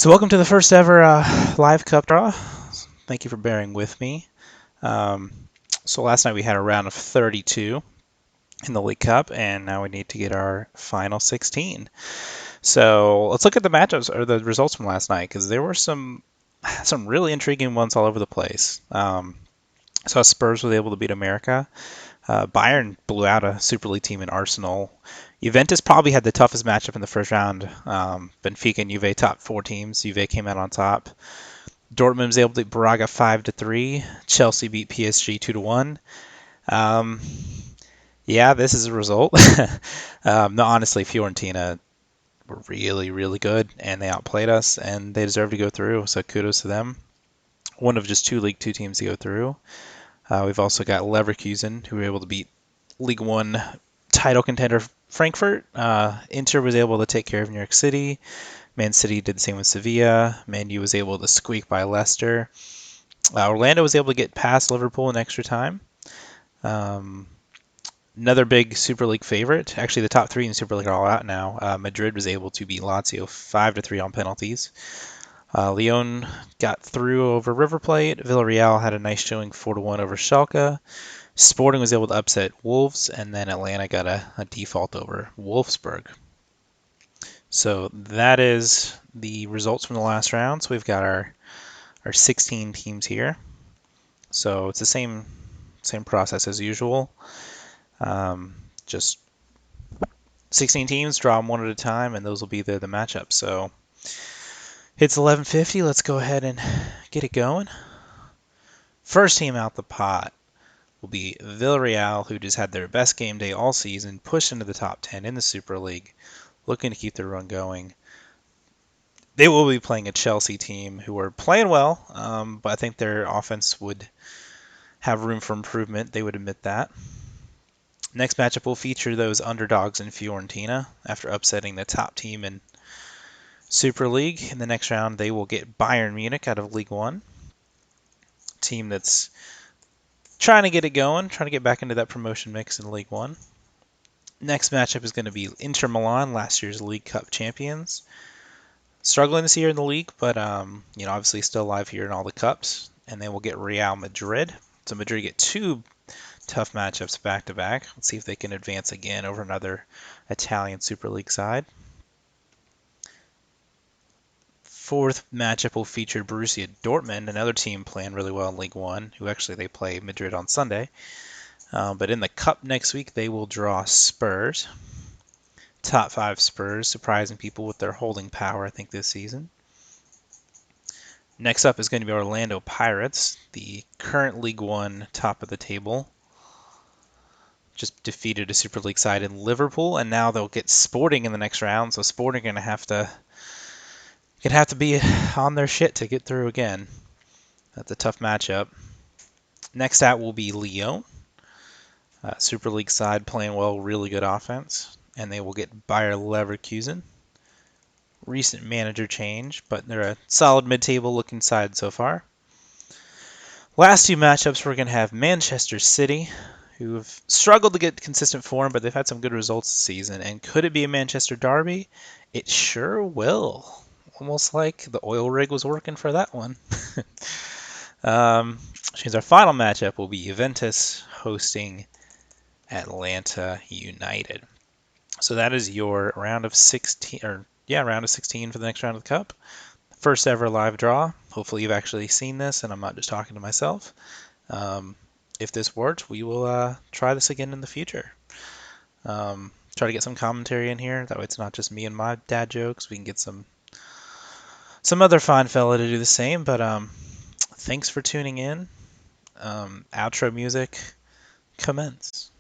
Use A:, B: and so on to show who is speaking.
A: So welcome to the first ever live cup draw. Thank you for bearing with me. Um, so last night we had a round of 32 in the League Cup, and now we need to get our final 16. So let's look at the matchups or the results from last night because there were some really intriguing ones all over the place. So Spurs was able to beat America. Bayern blew out a Super League team in Arsenal. Juventus probably had the toughest matchup in the first round. Benfica and Juve top four teams. Juve came out on top. Dortmund was able to beat Braga 5-3. Chelsea beat PSG 2-1. Um, yeah, this is a result. No, honestly, Fiorentina were really, really good, and they outplayed us, and they deserve to go through. So kudos to them. One of just two League Two teams to go through. We've also got Leverkusen, who were able to beat League One title contender Frankfurt. Inter was able to take care of New York City. Man City did the same with Sevilla. Man U was able to squeak by Leicester. Orlando was able to get past Liverpool in extra time. Um, Another big Super League favorite. Actually, the top three in Super League are all out now. Madrid was able to beat Lazio 5-3 on penalties. Lyon got through over River Plate. Villarreal had a nice showing 4-1 over Schalke. Sporting was able to upset Wolves, and then Atlanta got a default over Wolfsburg. So that is the results from the last round. So we've got our 16 teams here. So it's the same process as usual. Just 16 teams, draw them one at a time, and those will be the matchups. So it's 11:50. Let's go ahead and get it going. First team out the pot will be Villarreal, who just had their best game day all season, pushed into the top 10 in the Super League, looking to keep their run going. They will be playing a Chelsea team who are playing well, but I think their offense would have room for improvement. They would admit that. Next matchup will feature those underdogs in Fiorentina after upsetting the top team in Super League. In the next round, they will get Bayern Munich out of League One, team that's trying to get it going, trying to get back into that promotion mix in League One. Next matchup is going to be Inter Milan, last year's League Cup champions. Struggling this year in the league, but obviously still alive here in all the cups. And they will get Real Madrid. So Madrid get two tough matchups back to back. Let's see if they can advance again over another Italian Super League side. Fourth matchup will feature Borussia Dortmund, another team playing really well in League One, who actually they play Madrid on Sunday. But in the Cup next week, they will draw Spurs. Top five Spurs, surprising people with their holding power, I think, this season. Next up is going to be Orlando Pirates, the current League One top of the table. Just defeated a Super League side in Liverpool, and now they'll get Sporting in the next round. So Sporting are going to have to be on their shit to get through again. That's a tough matchup. Next out will be Lyon, Super League side playing well, really good offense, and they will get Bayer Leverkusen. Recent manager change, but they're a solid mid-table looking side so far. Last two matchups, we're going to have Manchester City, who have struggled to get consistent form, but they've had some good results this season. And could it be a Manchester derby? It sure will. Almost like the oil rig was working for that one. Which means our final matchup will be Juventus hosting Atlanta United. So that is your round of 16, round of 16 for the next round of the Cup. First ever live draw. Hopefully you've actually seen this and I'm not just talking to myself. If this worked, we will try this again in the future. Try to get some commentary in here. That way it's not just me and my dad jokes. We can get some other fine fella to do the same. But thanks for tuning in. Outro music commence.